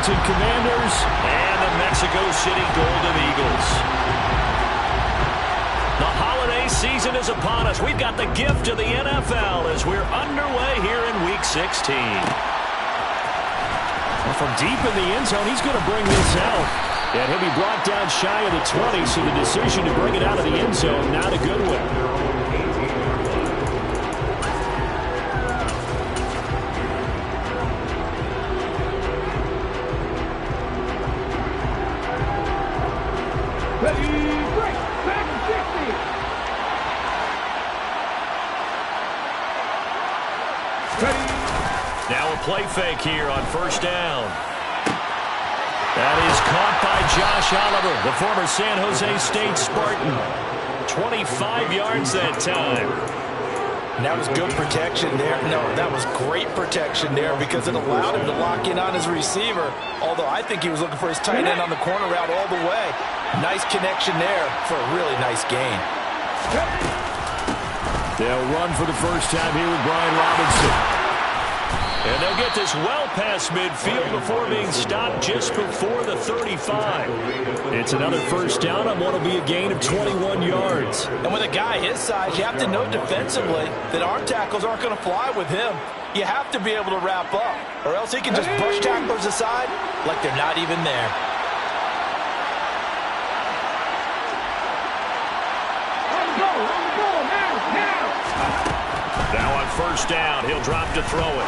Washington Commanders and the Mexico City Golden Eagles. The holiday season is upon us. We've got the gift of the NFL as we're underway here in Week 16. Well, from deep in the end zone, he's going to bring this out. And he'll be brought down shy of the 20, so the decision to bring it out of the end zone, not a good one. Now a play fake here on first down. That is caught by Josh Oliver, the former San Jose State Spartan. 25 yards that time. And that was good protection there. No, that was great protection there because it allowed him to lock in on his receiver. Although I think he was looking for his tight end on the corner route all the way. Nice connection there for a really nice gain. They'll run for the first time here with Brian Robinson. And they'll get this well past midfield before being stopped just before the 35. It's another first down on what will be a gain of 21 yards. And with a guy his size, you have to know defensively that arm tackles aren't going to fly with him. You have to be able to wrap up, or else he can just brush tacklers aside like they're not even there. Now on first down, he'll drop to throw it.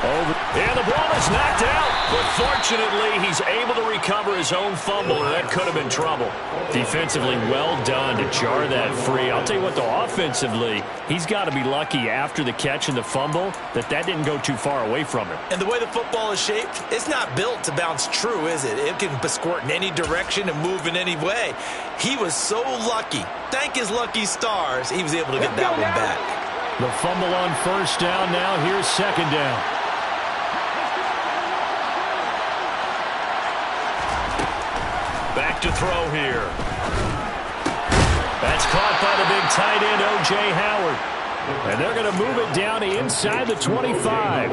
And the ball is knocked out. But fortunately, he's able to recover his own fumble, and that could have been trouble. Defensively, well done to jar that free. I'll tell you what, though, offensively, he's got to be lucky after the catch and the fumble that didn't go too far away from him. And the way the football is shaped, it's not built to bounce true, is it? It can squirt in any direction and move in any way. He was so lucky. Thank his lucky stars, he was able to get that one back. The fumble on first down. Now here's second down. Back to throw here. That's caught by the big tight end, O.J. Howard. And they're going to move it down to inside the 25.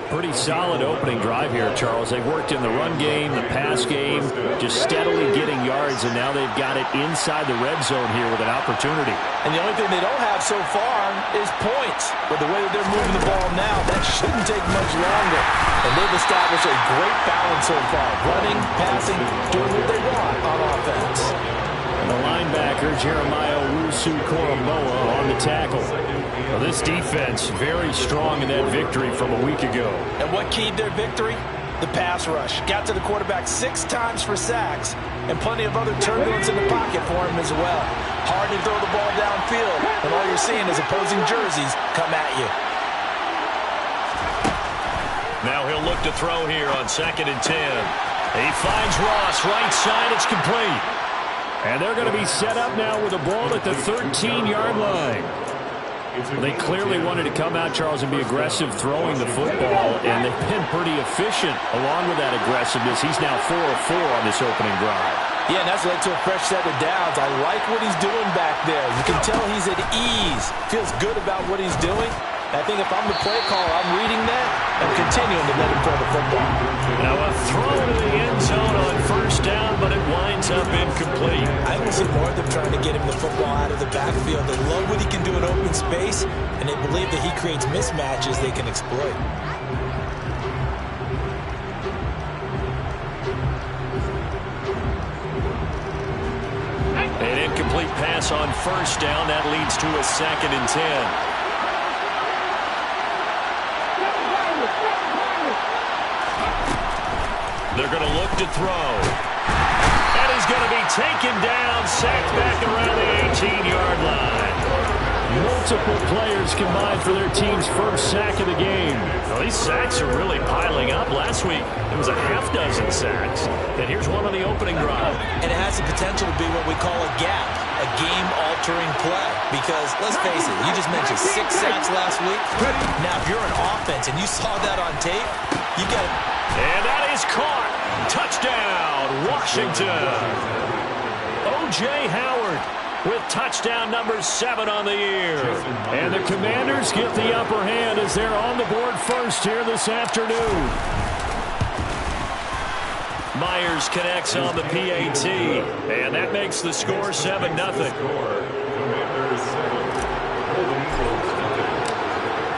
Pretty solid opening drive here, Charles. They've worked in the run game, the pass game, just steadily getting yards, and now they've got it inside the red zone here with an opportunity. And the only thing they don't have so far is points. With the way that they're moving the ball now, that shouldn't take much longer. And they've established a great balance so far. Running, passing, doing what they want on offense. And the linebacker, Jeremiah Owusu-Koramoah, on the tackle. Well, this defense very strong in that victory from a week ago. And what keyed their victory? The pass rush. Got to the quarterback 6 times for sacks, and plenty of other turbulence in the pocket for him as well. Hard to throw the ball downfield, and all you're seeing is opposing jerseys come at you. Now he'll look to throw here on 2nd and 10. He finds Ross, right side, it's complete. And they're going to be set up now with a ball at the 13-yard line. They clearly wanted to come out, Charles, and be aggressive throwing the football, and they've been pretty efficient along with that aggressiveness. He's now 4 of 4 on this opening drive. Yeah, and that's led to a fresh set of downs. I like what he's doing back there. You can tell he's at ease. Feels good about what he's doing. I think if I'm the play caller, I'm reading that and continuing to let him throw the football. Now a throw to the end zone on first down, but it winds up incomplete. I can see more of them trying to get him the football out of the backfield. They love what he can do in open space, and they believe that he creates mismatches they can exploit. An incomplete pass on first down. That leads to a 2nd and 10. They're going to look to throw. And he's going to be taken down, sacked back around the 18-yard line. Multiple players combined for their team's first sack of the game. Well, these sacks are really piling up. Last week, it was a half dozen sacks. And here's one on the opening drive. And it has the potential to be what we call a gap, a game-altering play. Because, let's face it, you just mentioned 6 sacks last week. Now, if you're an offense and you saw that on tape, you got to... And that is caught. Touchdown, Washington. O.J. Howard with touchdown number 7 on the year. And the Commanders get the upper hand as they're on the board first here this afternoon. Myers connects on the PAT, and that makes the score 7-0.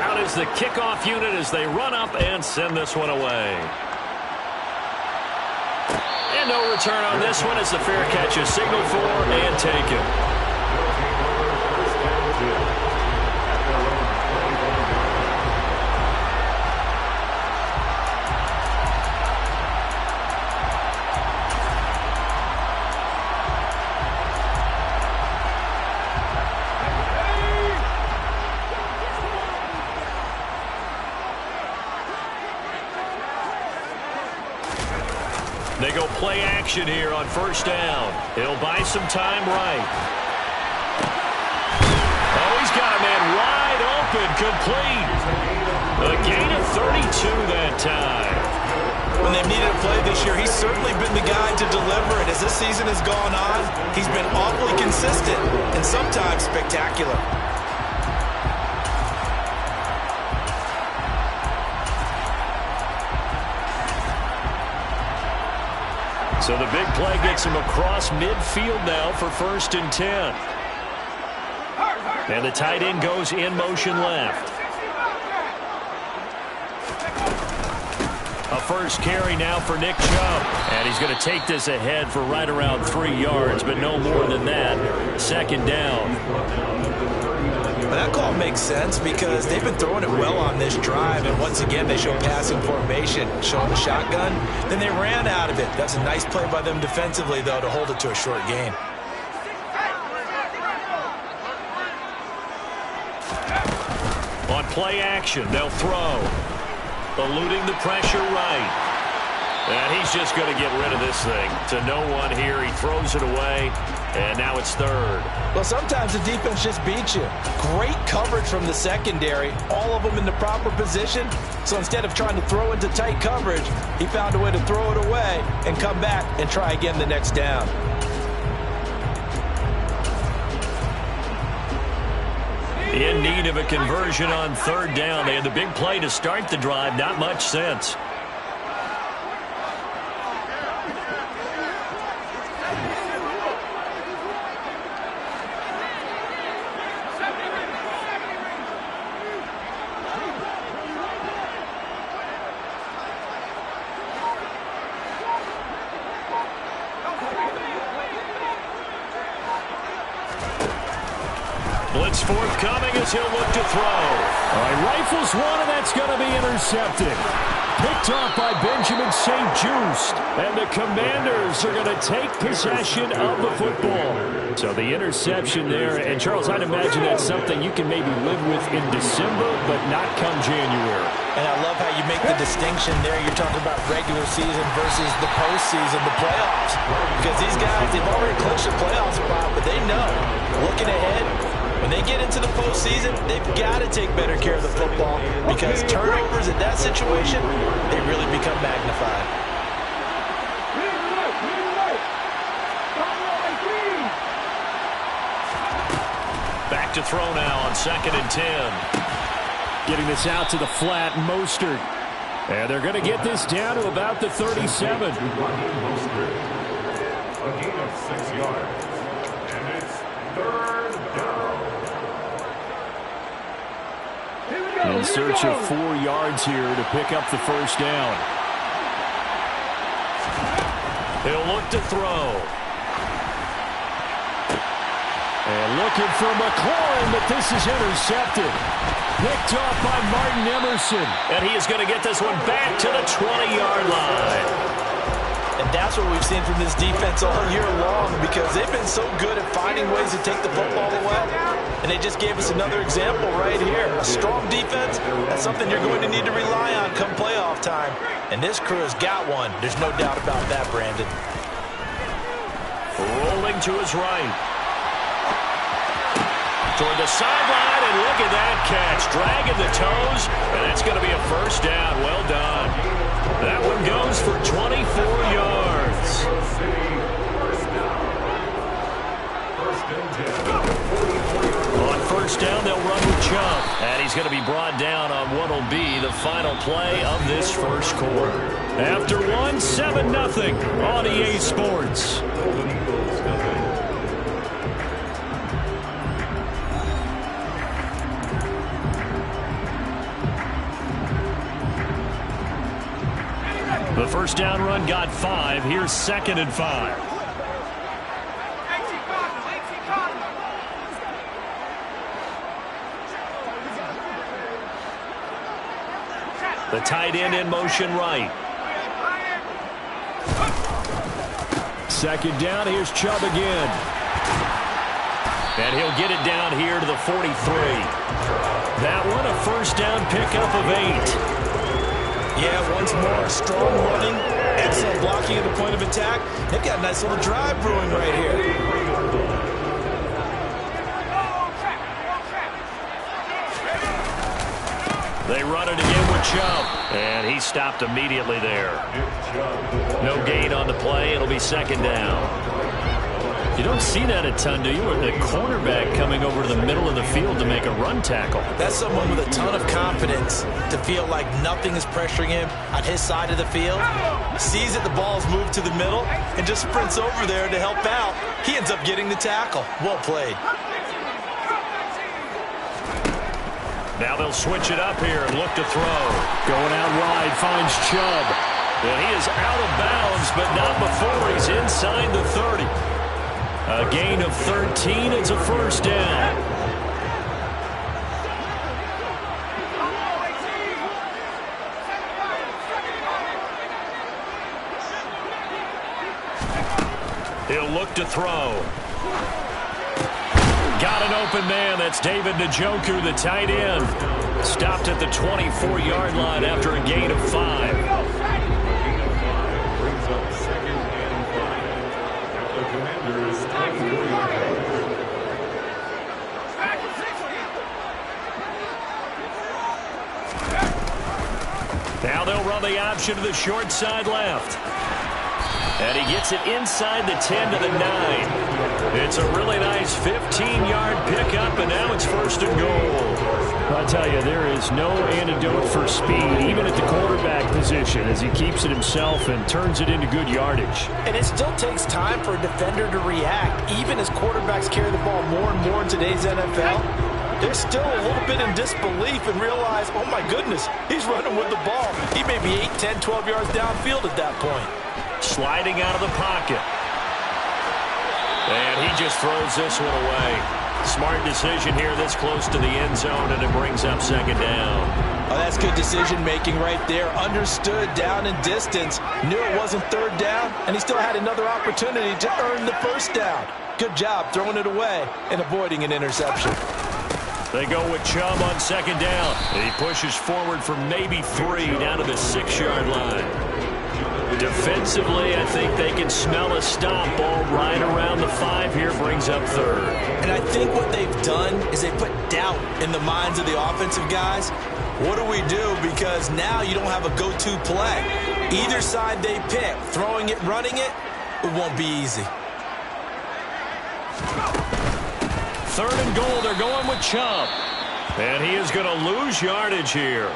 Out is the kickoff unit as they run up and send this one away. And no return on this one as the fair catch is signaled for and taken. They go play action here on first down. He'll buy some time right. Oh, he's got a man wide open, complete. A gain of 32 that time. When they've needed a play this year, he's certainly been the guy to deliver it. As this season has gone on, he's been awfully consistent and sometimes spectacular. So the big play gets him across midfield now for 1st and 10. And the tight end goes in motion left. A first carry now for Nick Chubb. And he's going to take this ahead for right around 3 yards, but no more than that. 2nd down. That call makes sense because they've been throwing it well on this drive, and once again they show passing formation, showing the shotgun. Then they ran out of it. That's a nice play by them defensively, though, to hold it to a short gain. On play action, they'll throw. Eluding the pressure right. And he's just going to get rid of this thing. To no one here. He throws it away. And now it's 3rd. Well, sometimes the defense just beats you. Great coverage from the secondary. All of them in the proper position. So instead of trying to throw into tight coverage, he found a way to throw it away and come back and try again the next down. In need of a conversion on 3rd down. They had the big play to start the drive. Not much sense. Blitz forthcoming as he'll look to throw. All right, rifles one, and that's going to be intercepted. Picked off by Benjamin St-Juste. And the Commanders are going to take possession of the football. So the interception there. And, Charles, I'd imagine that's something you can maybe live with in December, but not come January. And I love how you make the distinction there. You're talking about regular season versus the postseason, the playoffs. Because these guys, they've already clinched a playoff spot, but they know, looking ahead, when they get into the postseason, they've got to take better care of the football because turnovers in that situation, they really become magnified. Back to throw now on 2nd and 10. Getting this out to the flat, Mostert. And they're going to get this down to about the 37. A gain of 6 yards. And it's 3rd down. In search of 4 yards here to pick up the first down. He'll look to throw. And looking for McLaurin, but this is intercepted. Picked off by Martin Emerson. And he is going to get this one back to the 20-yard line. And that's what we've seen from this defense all year long because they've been so good at finding ways to take the football away. And they just gave us another example right here. A strong defense, that's something you're going to need to rely on come playoff time. And this crew has got one. There's no doubt about that, Brandon. Rolling to his right. Toward the sideline, and look at that catch. Dragging the toes, and that's going to be a first down. Well done. That one goes for 24 yards. On first down, they'll run with Chubb. And he's going to be brought down on what will be the final play of this first quarter. After one, 7-0 on EA Sports. The first down run got 5. Here's 2nd and 5. The tight end in motion right. 2nd down. Here's Chubb again. And he'll get it down here to the 43. That one a first down pickup of 8. Yeah, once more, strong running, excellent blocking at the point of attack. They've got a nice little drive brewing right here. They run it again with Chubb, and he stopped immediately there. No gain on the play. It'll be 2nd down. You don't see that a ton, do you? With the cornerback coming over to the middle of the field to make a run tackle. That's someone with a ton of confidence to feel like nothing is pressuring him on his side of the field. Sees that the ball's moved to the middle and just sprints over there to help out. He ends up getting the tackle. Well played. Now they'll switch it up here and look to throw. Going out wide, finds Chubb. And he is out of bounds, but not before he's inside the 30. A gain of 13. It's a first down. He'll look to throw. Got an open man. That's David Njoku, the tight end. Stopped at the 24-yard line after a gain of 5. Brings up 2nd and 5 at the Commanders' 24-yard line. Now they'll run the option to the short side left. And he gets it inside the 10 to the 9. It's a really nice 15-yard pickup, and now it's 1st and goal. I'll tell you, there is no antidote for speed, even at the quarterback position, as he keeps it himself and turns it into good yardage. And it still takes time for a defender to react, even as quarterbacks carry the ball more and more in today's NFL. They're still a little bit in disbelief and realize, oh my goodness, he's running with the ball. He may be 8, 10, 12 yards downfield at that point. Sliding out of the pocket. And he just throws this one away. Smart decision here this close to the end zone, and it brings up 2nd down. Oh, that's good decision-making right there. Understood down and distance. Knew it wasn't 3rd down, and he still had another opportunity to earn the 1st down. Good job throwing it away and avoiding an interception. They go with Chubb on 2nd down. And he pushes forward for maybe 3 down to the 6-yard line. Defensively, I think they can smell a stop. Ball right around the 5 here, brings up 3rd. And I think what they've done is they put doubt in the minds of the offensive guys. What do we do? Because now you don't have a go-to play. Either side they pick, throwing it, running it, it won't be easy. 3rd and goal, they're going with Chubb. And he is going to lose yardage here.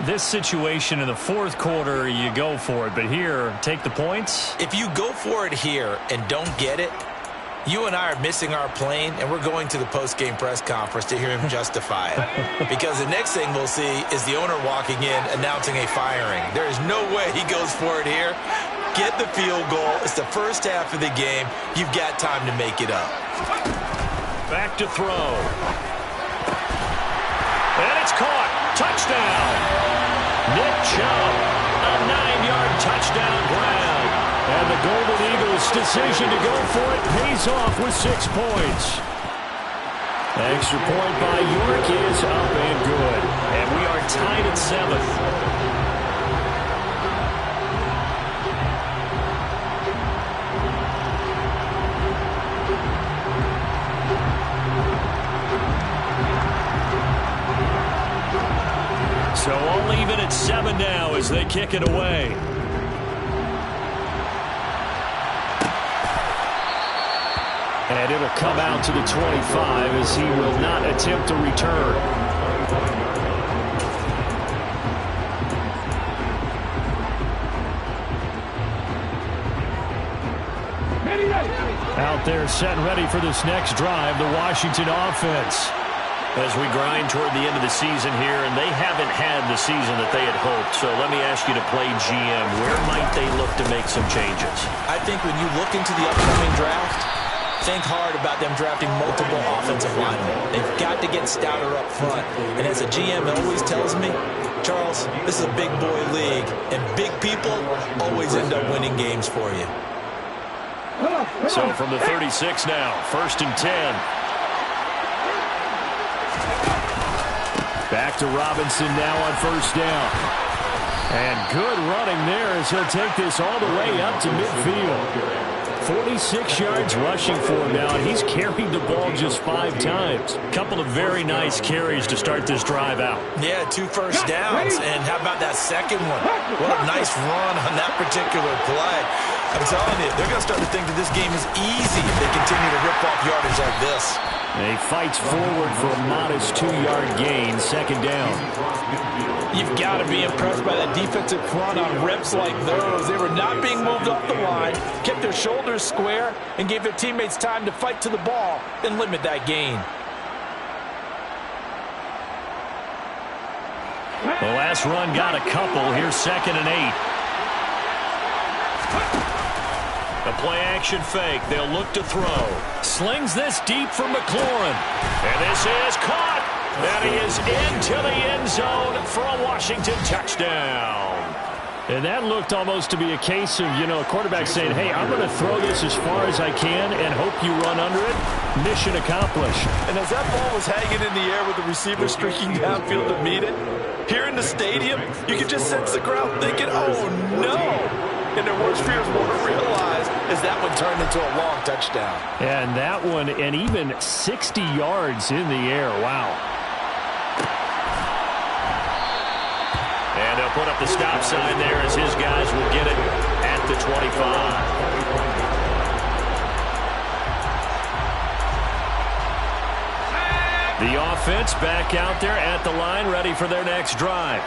This situation in the 4th quarter, you go for it. But here, take the points. If you go for it here and don't get it, you and I are missing our plane, and we're going to the post-game press conference to hear him justify it. Because the next thing we'll see is the owner walking in announcing a firing. There is no way he goes for it here. Get the field goal. It's the first half of the game. You've got time to make it up. Back to throw. And it's caught. Touchdown. Nick Chubb, a 9-yard touchdown grab. And the Golden Eagles' decision to go for it pays off with 6 points. Extra point by York is up and good. And we are tied at 7th. So all even at 7 now as they kick it away. And it'll come out to the 25 as he will not attempt a return. Out there set and ready for this next drive, the Washington offense. As we grind toward the end of the season here, and they haven't had the season that they had hoped. So let me ask you to play GM. Where might they look to make some changes? I think when you look into the upcoming draft, think hard about them drafting multiple offensive linemen. They've got to get stouter up front. And as a GM always tells me, Charles, this is a big boy league, and big people always end up winning games for you. So from the 36 now, 1st and 10. Back to Robinson now on 1st down. And good running there as he'll take this all the way up to midfield. 46 yards rushing for him now, and he's carried the ball just 5 times. Couple of very nice carries to start this drive out. Yeah, 2 first downs. And how about that second one? What a nice run on that particular play. I'm telling you, they're going to start to think that this game is easy if they continue to rip off yardage like this. And he fights forward for a modest 2-yard gain, 2nd down. You've got to be impressed by that defensive front on rips like those. They were not being moved off the line, kept their shoulders square, and gave their teammates time to fight to the ball and limit that gain. The last run got a couple. Here's 2nd and 8. A play-action fake. They'll look to throw. Slings this deep for McLaurin. And this is caught. And he is into the end zone for a Washington touchdown. And that looked almost to be a case of, a quarterback saying, hey, I'm going to throw this as far as I can and hope you run under it. Mission accomplished. And as that ball was hanging in the air with the receiver streaking downfield to meet it, here in the stadium, you could just sense the crowd thinking, oh, no. And their worst fears won't realize as that one turned into a long touchdown. And that one, and even 60 yards in the air. Wow. And they'll put up the stop sign there as his guys will get it at the 25. The offense back out there at the line, ready for their next drive.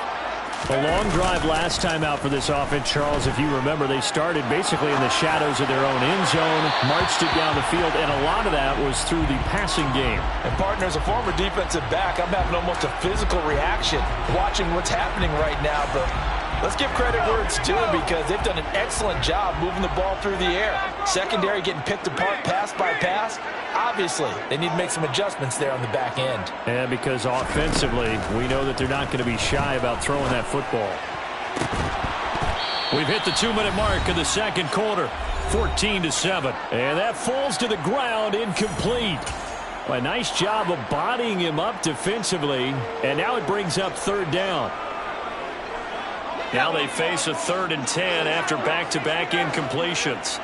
A long drive last time out for this offense, Charles. If you remember, they started basically in the shadows of their own end zone, marched it down the field, and a lot of that was through the passing game. And, partner, as a former defensive back, I'm having almost a physical reaction watching what's happening right now. But let's give credit where it's due because they've done an excellent job moving the ball through the air. Secondary getting picked apart pass by pass. Obviously, they need to make some adjustments there on the back end. And because offensively, we know that they're not going to be shy about throwing that football. We've hit the 2-minute mark of the 2nd quarter, 14-7. And that falls to the ground, incomplete. A nice job of bodying him up defensively, and now it brings up 3rd down. Now they face a 3rd and 10 after back-to-back incompletions.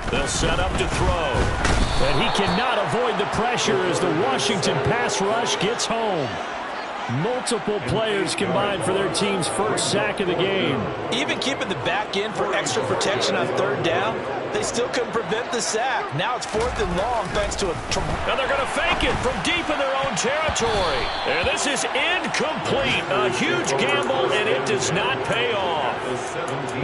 They'll set up to throw. And he cannot avoid the pressure as the Washington pass rush gets home. Multiple players combined for their team's 1st sack of the game. Even keeping the back end for extra protection on 3rd down, they still couldn't prevent the sack. Now it's 4th and long thanks to a... And they're going to fake it from deep in their own territory. And this is incomplete. A huge gamble, and it does not pay off.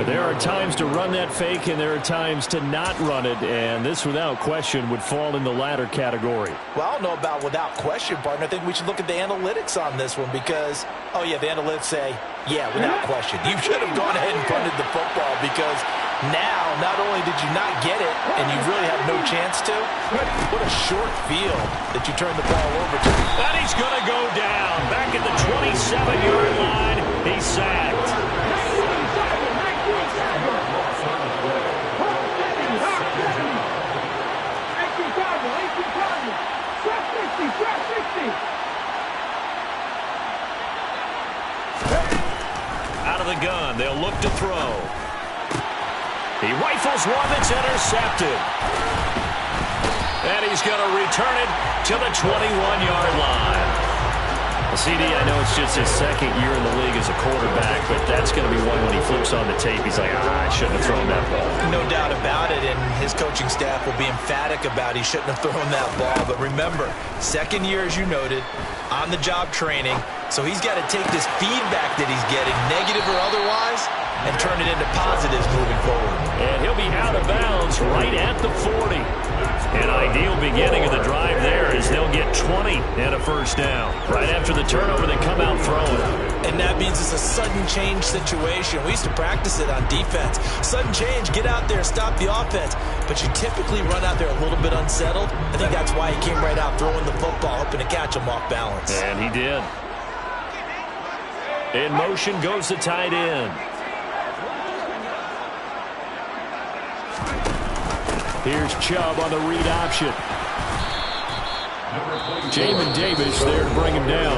There are times to run that fake, and there are times to not run it. And this, without question, would fall in the latter category. Well, I don't know about without question, partner. I think we should look at the analytics on this one because, oh, yeah, the analytics say, yeah, without question. You should have gone ahead and punted the football because now not only did you not get it and you really have no chance to, what a short field that you turned the ball over to. And he's going to go down. Back at the 27-yard line, he's sacked. Out of the gun, they'll look to throw. He rifles one that's intercepted. And he's going to return it to the 21-yard line. CD, I know it's just his second year in the league as a quarterback, but that's going to be one when he flips on the tape. He's like, I shouldn't have thrown that ball. No doubt about it, and his coaching staff will be emphatic about he shouldn't have thrown that ball. But remember, second year, as you noted, on-the-job training, so he's got to take this feedback that he's getting, negative or otherwise, and turn it into positives moving forward. And he'll be out of bounds right at the 40. An ideal beginning of the drive there as they'll get 20 and a first down. Right after the turnover, they come out throwing. And that means it's a sudden change situation. We used to practice it on defense. Sudden change, get out there, stop the offense. But you typically run out there a little bit unsettled. I think that's why he came right out throwing the football, hoping to catch him off balance. And he did. In motion goes the tight end. Here's Chubb on the read option. Jamin Davis there to bring him down.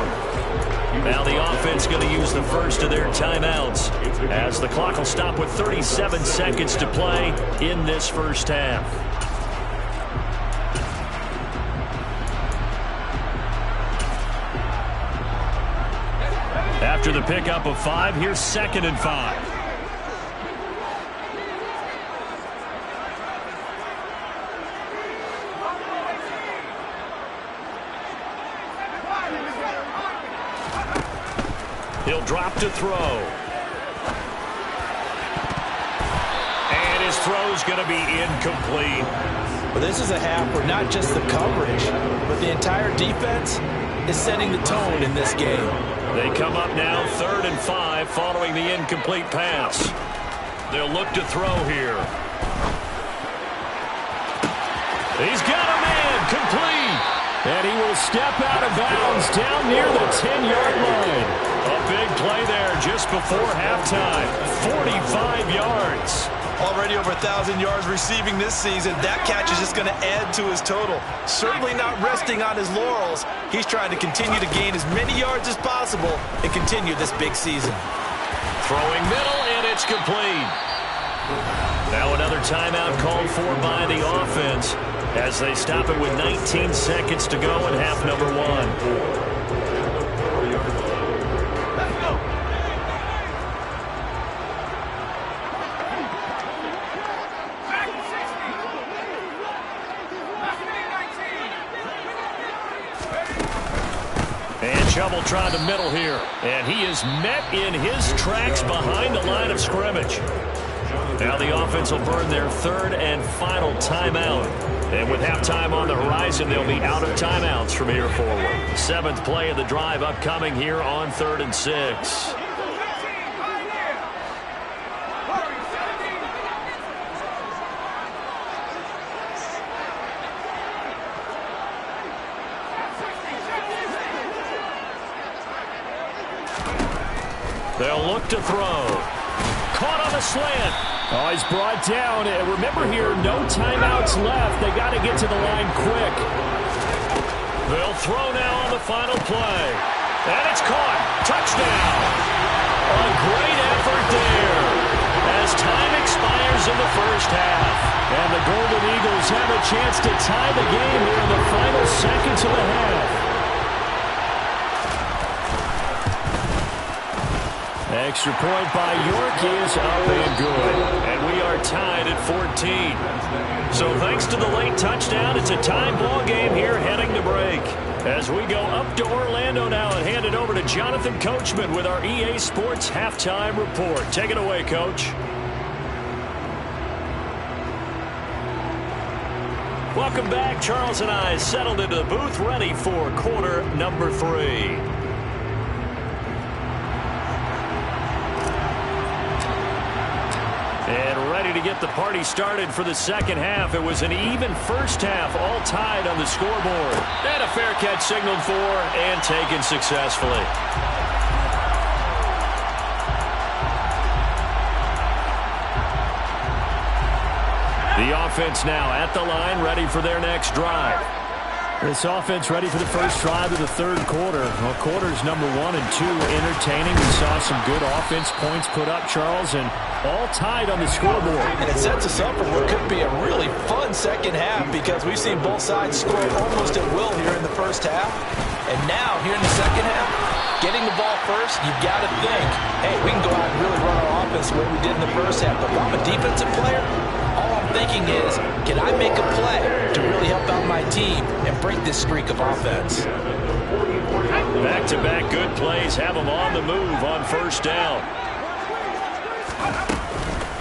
Now the offense going to use the first of their timeouts as the clock will stop with 37 seconds to play in this first half. After the pickup of 5, here's 2nd and 5. He'll drop to throw. And his throw's going to be incomplete. Well, this is a half where not just the coverage, but the entire defense is setting the tone in this game. They come up now 3rd and 5 following the incomplete pass. They'll look to throw here. He's got a man complete. And he will step out of bounds down near the 10-yard line. A big play there just before halftime. 45 yards. Already over 1,000 yards receiving this season. That catch is just going to add to his total. Certainly not resting on his laurels. He's trying to continue to gain as many yards as possible and continue this big season. Throwing middle, and it's complete. Now another timeout called for by the offense as they stop it with 19 seconds to go in half number 1. Chubb will try the middle here, and he is met in his tracks behind the line of scrimmage. Now the offense will burn their 3rd and final timeout. And with halftime on the horizon, they'll be out of timeouts from here forward. 7th play of the drive upcoming here on 3rd and 6. They'll look to throw. Caught on the slant. Oh, he's brought down. And remember here, no timeouts left. They got to get to the line quick. They'll throw now on the final play. And it's caught. Touchdown. A great effort there as time expires in the first half. And the Golden Eagles have a chance to tie the game here in the final seconds of the half. Extra point by York is up and good. And we are tied at 14. So thanks to the late touchdown, it's a tie ball game here heading to break. As we go up to Orlando now and hand it over to Jonathan Coachman with our EA Sports Halftime Report. Take it away, Coach. Welcome back. Charles and I settled into the booth ready for quarter number 3. And ready to get the party started for the second half. It was an even first half, all tied on the scoreboard. And a fair catch signaled for and taken successfully. The offense now at the line, ready for their next drive. This offense ready for the first drive of the 3rd quarter. Well, quarters number 1 and 2 entertaining. We saw some good offense points put up, Charles, and all tied on the scoreboard. And it sets us up for what could be a really fun second half because we've seen both sides score almost at will here in the first half. And now, here in the second half, getting the ball first, you've got to think, hey, we can go out and really run our offense the way we did in the first half. But if I'm a defensive player, all I'm thinking is, can I make a play to really help out my team and break this streak of offense? Back-to-back good plays have them on the move on first down.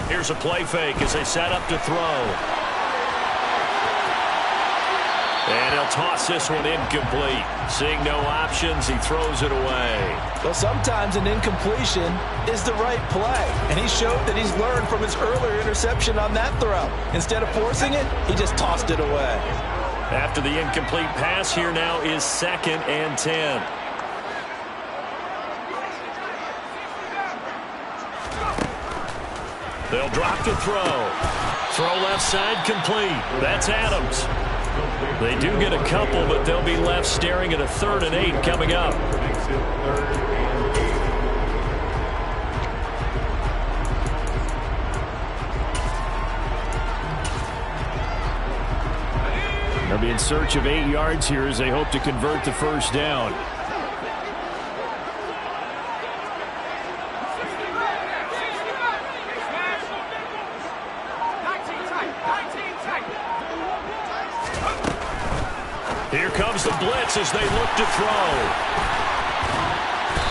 Here's a play fake as they set up to throw. And he'll toss this one incomplete. Seeing no options, he throws it away. Well, sometimes an incompletion is the right play. And he showed that he's learned from his earlier interception on that throw. Instead of forcing it, he just tossed it away. After the incomplete pass, here now is 2nd and 10. They'll drop to throw. Throw left side complete. That's Adams. They do get a couple, but they'll be left staring at a 3rd and 8 coming up. They'll be in search of 8 yards here as they hope to convert the first down. Here comes the blitz as they look to throw.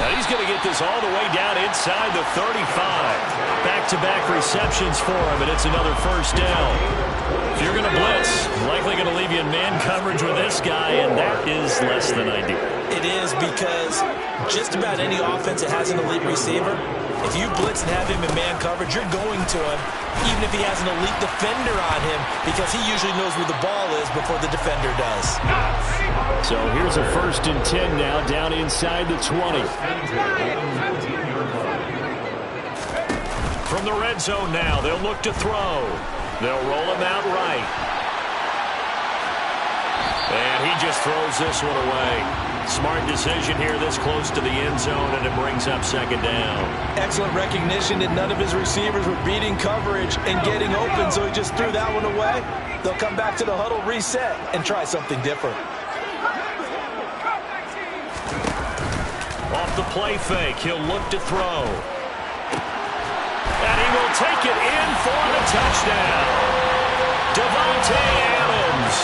Now he's going to get this all the way down inside the 35. Back-to-back receptions for him, and it's another first down. If you're going to blitz, likely going to leave you in man coverage with this guy, and that is less than ideal. It is, because just about any offense that has an elite receiver, if you blitz and have him in man coverage, you're going to him, even if he has an elite defender on him, because he usually knows where the ball is before the defender does. So here's a 1st and 10 now, down inside the 20. From the red zone now, they'll look to throw. They'll roll him out right. And he just throws this one away. Smart decision here this close to the end zone, and it brings up 2nd down. Excellent recognition that none of his receivers were beating coverage and getting open, so he just threw that one away. They'll come back to the huddle, reset, and try something different. Off the play fake, he'll look to throw. And he will take it in for the touchdown. Davante Adams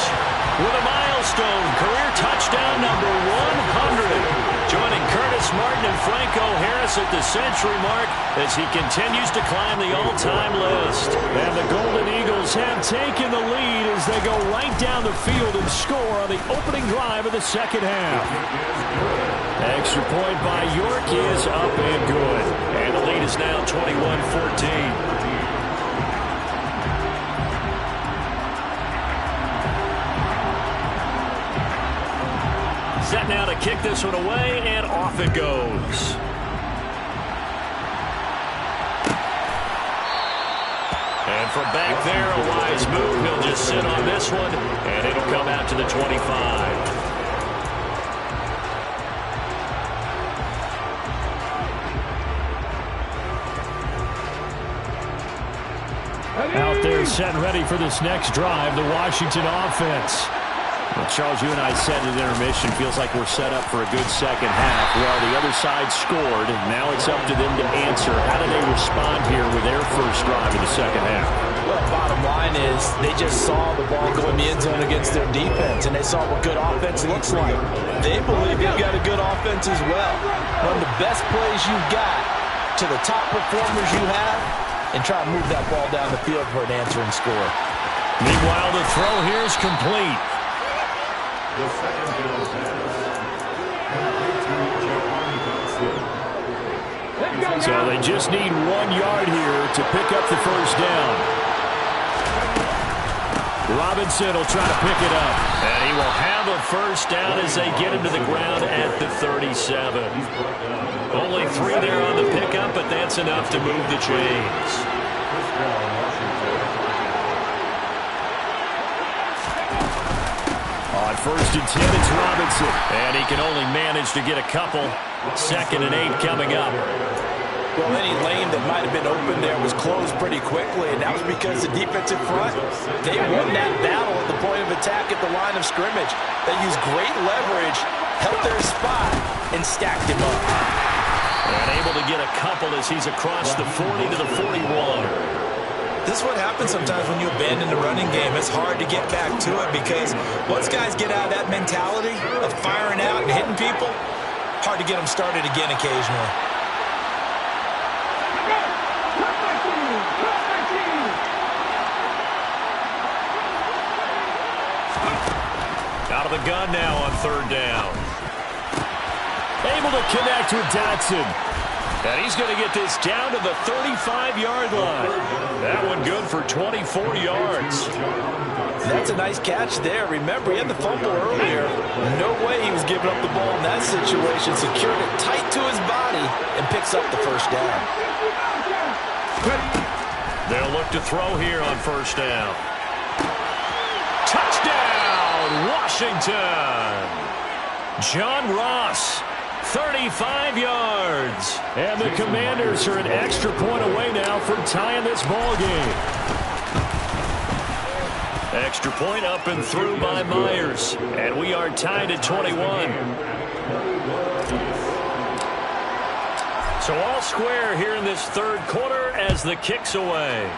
with a milestone career touchdown number 100. Joining Curtis Martin and Franco Harris at the century mark as he continues to climb the all-time list. And the Golden Eagles have taken the lead as they go right down the field and score on the opening drive of the second half. Extra point by York is up and good. And the lead is now 21-14. Set now to kick this one away, and off it goes. And from back there, a wise move. He'll just sit on this one, and it'll come out to the 25. Out there set and ready for this next drive, the Washington offense. Well, Charles, you and I said at intermission, feels like we're set up for a good second half. Well, the other side scored. Now it's up to them to answer. How do they respond here with their first drive of the second half? Well, bottom line is they just saw the ball go in the end zone against their defense, and they saw what good offense looks like. They believe they've got a good offense as well. Run the best plays you've got to the top performers you have, and try to move that ball down the field for an answering score. Meanwhile, the throw here is complete. The second down pass. So they just need 1 yard here to pick up the first down. Robinson will try to pick it up. And he will have a first down as they get him to the ground at the 37. Only 3 there on the pickup, but that's enough to move the chains. On 1st and 10, it's Robinson. And he can only manage to get a couple. 2nd and 8 coming up. Well, any lane that might have been open there was closed pretty quickly, and that was because the defensive front, they won that battle at the point of attack at the line of scrimmage. They used great leverage helped their spot, and stacked him up. And able to get a couple as he's across the 40 to the 41. This is what happens sometimes when you abandon the running game. It's hard to get back to it because once guys get out of that mentality of firing out and hitting people, hard to get them started again occasionally. Out of the gun now on third down. Able to connect with Dotson. And he's going to get this down to the 35-yard line. That one good for 24 yards. That's a nice catch there. Remember, he had the fumble earlier. No way he was giving up the ball in that situation. Secured it tight to his body and picks up the first down. They'll look to throw here on first down. Touchdown, Washington. John Ross. 35 yards. And the Commanders are an extra point away now from tying this ball game. Extra point up and through by Myers. And we are tied at 21. So all square here in this third quarter as the kick's away.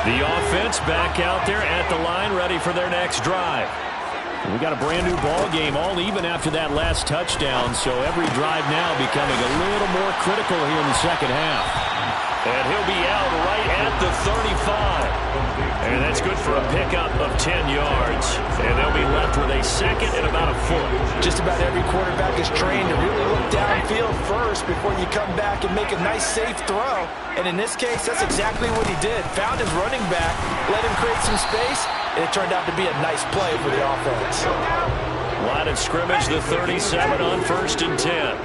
The offense back out there at the line, ready for their next drive. We got a brand new ball game, all even after that last touchdown, so every drive now becoming a little more critical here in the second half. And he'll be out right at the 35. And that's good for a pickup of 10 yards. And they'll be left with a second and about a foot. Just about every quarterback is trained to really look downfield first before you come back and make a nice, safe throw. And in this case, that's exactly what he did. Found his running back, let him create some space, and it turned out to be a nice play for the offense. Line of scrimmage, the 37 on 1st and 10.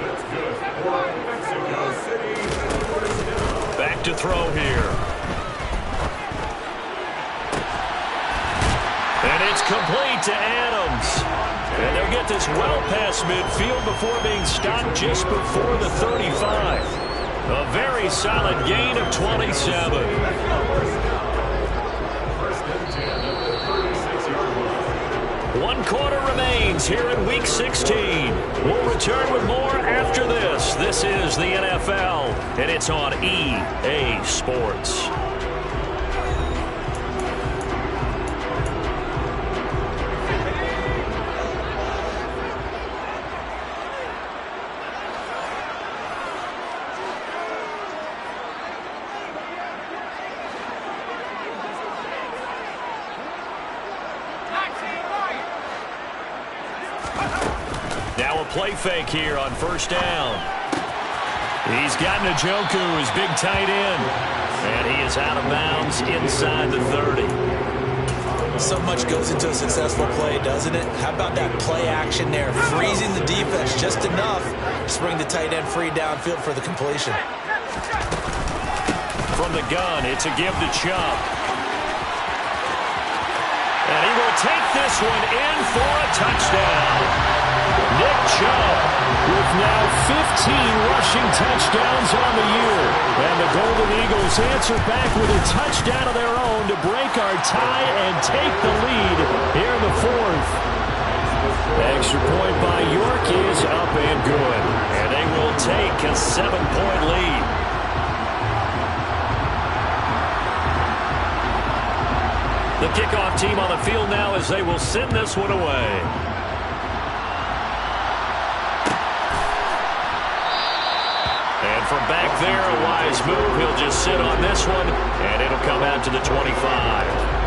Back to throw here. And it's complete to Adams. And they'll get this well past midfield before being stopped just before the 35. A very solid gain of 27. One quarter remains here in Week 16. We'll return with more after this. This is the NFL, and it's on EA Sports. Now a play fake here on first down. He's got Njoku, his big tight end. And he is out of bounds inside the 30. So much goes into a successful play, doesn't it? How about that play action there? Freezing the defense just enough to bring the tight end free downfield for the completion. From the gun, it's a give to Chubb. And he will take this one in for a touchdown. Nick Chubb with now 15 rushing touchdowns on the year. And the Golden Eagles answer back with a touchdown of their own to break our tie and take the lead here in the fourth. Extra point by York is up and good. And they will take a 7-point lead. The kickoff team on the field now as they will send this one away. And from back there, a wise move. He'll just sit on this one, and it'll come out to the 25.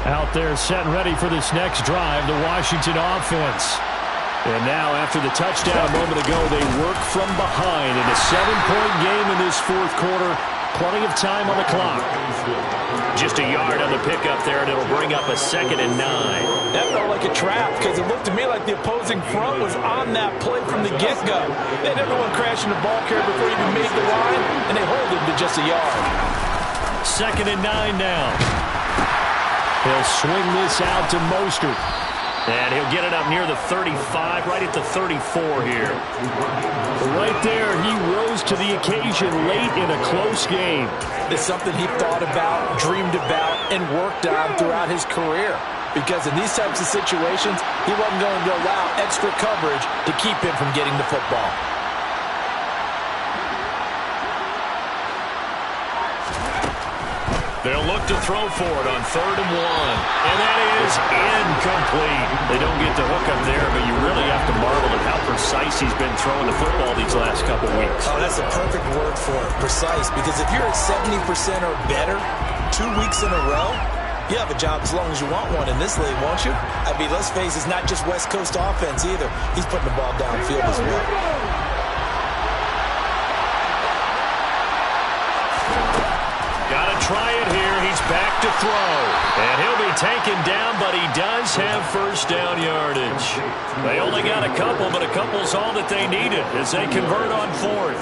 Out there set and ready for this next drive, the Washington offense. And now after the touchdown a moment ago, they work from behind in a 7-point game in this fourth quarter. Plenty of time on the clock. Just a yard on the pickup there, and it'll bring up a 2nd and 9. That felt like a trap because it looked to me like the opposing front was on that play from the get-go. They had everyone crashing the ball carrier before he even made the line, and they hold him to just a yard. 2nd and 9 now. He'll swing this out to Mostert. And he'll get it up near the 35, right at the 34 here. Right there, he rose to the occasion late in a close game. It's something he thought about, dreamed about, and worked on throughout his career. Because in these types of situations, he wasn't going to allow extra coverage to keep him from getting the football. They'll look to throw for it on 3rd and 1. And that is incomplete. They don't get the hook up there, but you really have to marvel at how precise he's been throwing the football these last couple weeks. Oh, that's a perfect word for it, precise. Because if you're at 70% or better 2 weeks in a row, you have a job as long as you want one in this league, won't you? I mean, let's face it, it's not just West Coast offense either. He's putting the ball downfield as well. Try it here. He's back to throw. And he'll be taken down, but he does have first down yardage. They only got a couple, but a couple's all that they needed as they convert on 4th.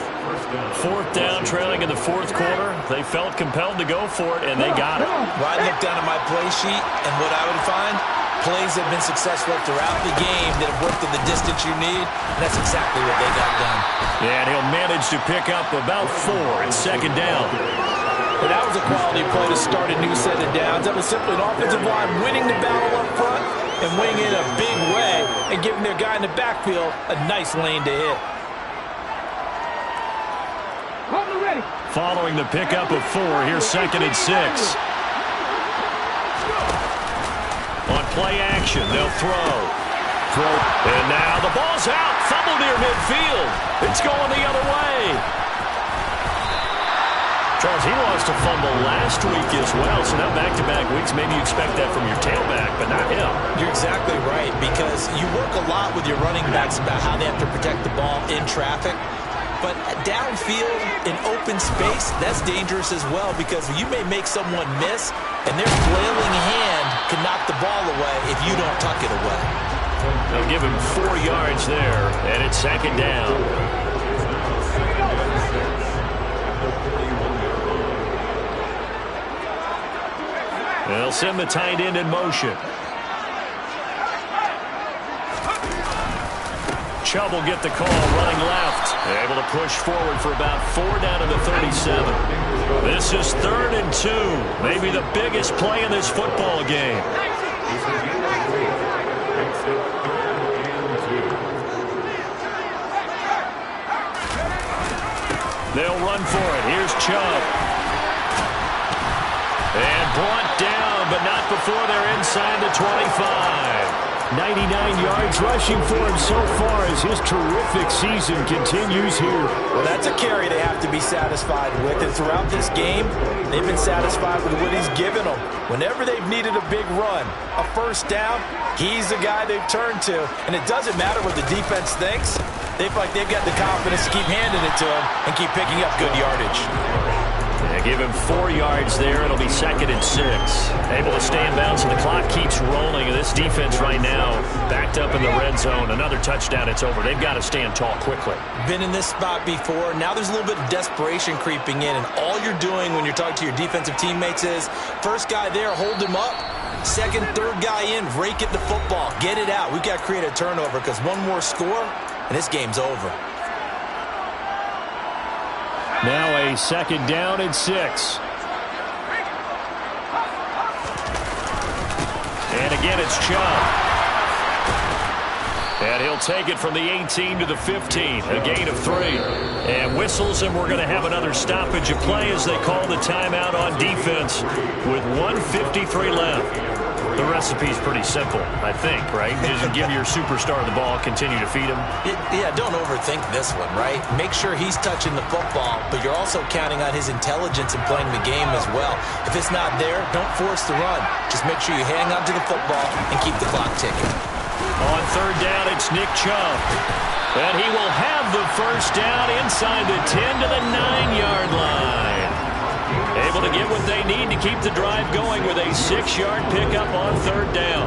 4th down, trailing in the 4th quarter. They felt compelled to go for it, and they got it. Well, I look down at my play sheet, and what I would find, plays have been successful throughout the game that have worked at the distance you need, and that's exactly what they got done. Yeah, and he'll manage to pick up about 4 at 2nd down. But that was a quality play to start a new set of downs. That was simply an offensive line winning the battle up front and winning it in a big way and giving their guy in the backfield a nice lane to hit. Following the pickup of 4, here's 2nd and 6. On play action, they'll throw. And now the ball's out. Fumble near midfield. It's going the other way. Charles, he lost a fumble last week as well, so now back-to-back weeks, maybe you expect that from your tailback, but not him. You're exactly right, because you work a lot with your running backs about how they have to protect the ball in traffic, but downfield in open space, that's dangerous as well, because you may make someone miss, and their flailing hand can knock the ball away if you don't tuck it away. They'll give him 4 yards there, and it's 2nd down. They'll send the tight end in motion. Chubb will get the call running left. Able to push forward for about 4 down to the 37. This is 3rd and 2. Maybe the biggest play in this football game. They'll run for it. Here's Chubb. And brought down, but not before they're inside the 25. 99 yards rushing for him so far as his terrific season continues here. Well, that's a carry they have to be satisfied with. And throughout this game, they've been satisfied with what he's given them. Whenever they've needed a big run, a first down, he's the guy they've turned to. And it doesn't matter what the defense thinks. They feel like they've got the confidence to keep handing it to him and keep picking up good yardage. They give him 4 yards there. It'll be 2nd and 6. Able to stay in bounds, and the clock keeps rolling. This defense right now backed up in the red zone. Another touchdown, it's over. They've got to stand tall quickly. Been in this spot before. Now there's a little bit of desperation creeping in, and all you're doing when you're talking to your defensive teammates is first guy there, hold him up. Second, third guy in, rake at the football. Get it out. We've got to create a turnover because one more score, and this game's over. Now a 2nd down and 6. And again, it's Chubb. And he'll take it from the 18 to the 15, a gain of 3. And whistles, and we're going to have another stoppage of play as they call the timeout on defense with 1:53 left. The recipe's pretty simple, I think, right? Just give your superstar the ball, continue to feed him. Yeah, don't overthink this one, right? Make sure he's touching the football, but you're also counting on his intelligence in playing the game as well. If it's not there, don't force the run. Just make sure you hang on to the football and keep the clock ticking. On 3rd down, it's Nick Chubb. And he will have the first down inside the 10 to the 9-yard line. able to get what they need to keep the drive going with a 6-yard pickup on 3rd down.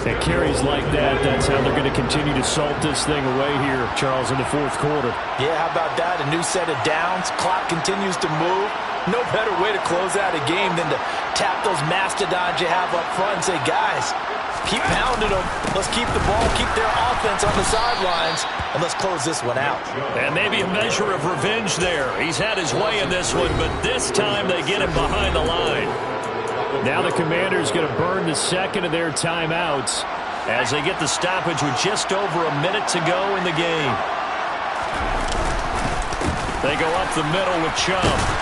And carries like that, that's how they're going to continue to salt this thing away here, Charles, in the 4th quarter. Yeah, how about that? A new set of downs. Clock continues to move. No better way to close out a game than to tap those mastodons you have up front and say, guys, keep pounding them. Let's keep the ball, keep their offense on the sidelines, and let's close this one out. And maybe a measure of revenge there. He's had his way in this one, but this time they get him behind the line. Now the Commanders going to burn the second of their timeouts as they get the stoppage with just over a minute to go in the game. They go up the middle with Chubb.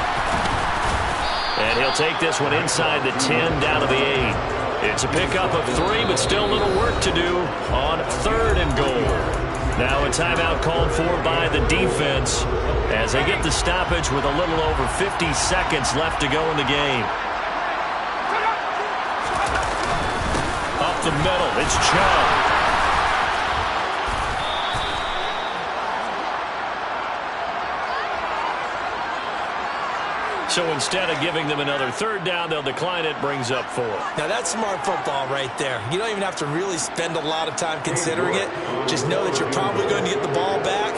And he'll take this one inside the 10 down to the 8. It's a pickup of 3, but still a little work to do on 3rd and goal. Now a timeout called for by the defense as they get the stoppage with a little over 50 seconds left to go in the game. Up the middle, it's Chubb. So instead of giving them another 3rd down, they'll decline it, brings up 4. Now that's smart football right there. You don't even have to really spend a lot of time considering it. Just know that you're probably going to get the ball back.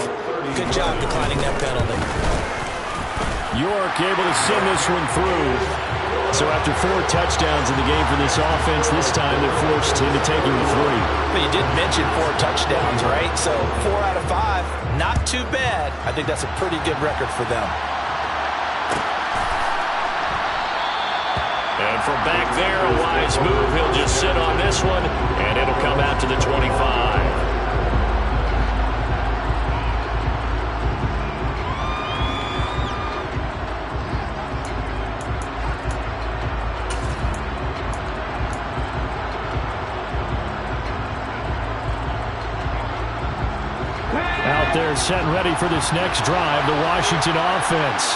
Good job declining that penalty. York able to send this one through. So after 4 touchdowns in the game for this offense, this time they're forced into taking the 3. But you did mention 4 touchdowns, right? So 4 out of 5, not too bad. I think that's a pretty good record for them. And from back there, a wise move. He'll just sit on this one, and it'll come out to the 25. Out there set and ready for this next drive, the Washington offense.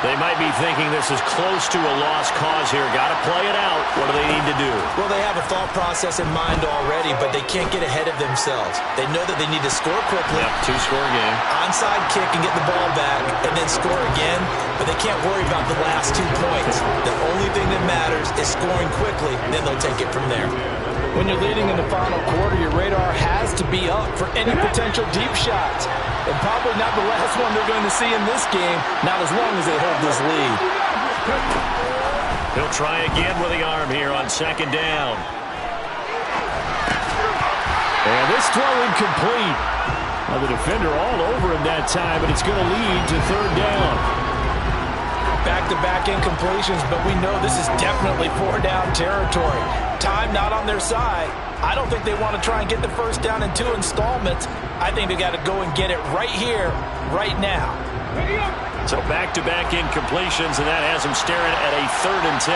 They might be thinking this is close to a lost cause here. Got to play it out. What do they need to do? Well, they have a thought process in mind already, but they can't get ahead of themselves. They know that they need to score quickly. Yep, 2-score game. Onside kick and get the ball back, and then score again. But they can't worry about the last 2 points. The only thing that matters is scoring quickly, then they'll take it from there. When you're leading in the final quarter, your radar has to be up for any potential deep shots. And probably not the last one they're going to see in this game, not as long as they hold this lead. He'll try again with the arm here on 2nd down. And this throw incomplete. Now the defender all over him that time, but it's going to lead to 3rd down. Back-to-back incompletions, but we know this is definitely 4-down territory. Time not on their side. I don't think they want to try and get the 1st down in 2 installments. I think they got to go and get it right here, right now. So back-to-back incompletions, and that has them staring at a 3rd and 10.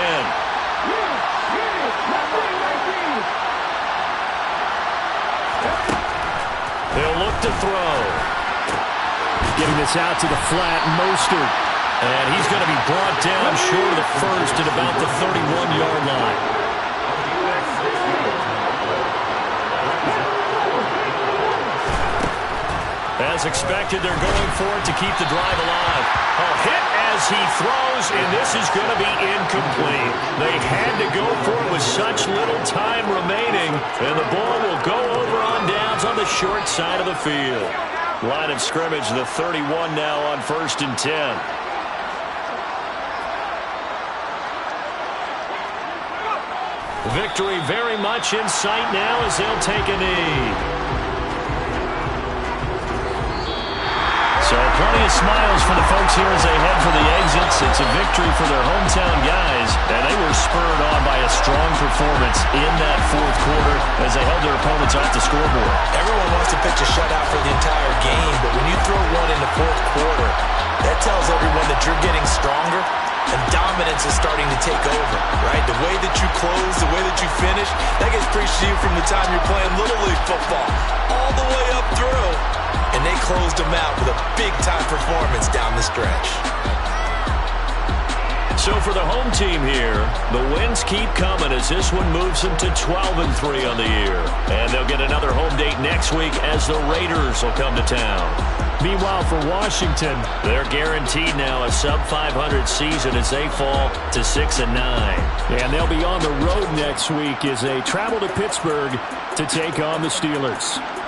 They'll look to throw. Getting this out to the flat, Mostert. And he's going to be brought down short of the 1st at about the 31-yard line. As expected, they're going for it to keep the drive alive. A hit as he throws, and this is going to be incomplete. They had to go for it with such little time remaining, and the ball will go over on downs on the short side of the field. Line of scrimmage, the 31 now on 1st and 10. Victory very much in sight now as they'll take a knee. So plenty of smiles for the folks here as they head for the exits. It's a victory for their hometown guys, and they were spurred on by a strong performance in that 4th quarter as they held their opponents off the scoreboard. Everyone wants to pitch a shutout for the entire game, but when you throw one in the 4th quarter, that tells everyone that you're getting stronger and dominance is starting to take over, right? The way that you close, the way that you finish, that gets preached to you from the time you're playing Little League football all the way up through. And they closed them out with a big-time performance down the stretch. So for the home team here, the wins keep coming as this one moves them to 12-3 on the year. And they'll get another home date next week as the Raiders will come to town. Meanwhile, for Washington, they're guaranteed now a sub-500 season as they fall to 6-9. And they'll be on the road next week as they travel to Pittsburgh to take on the Steelers.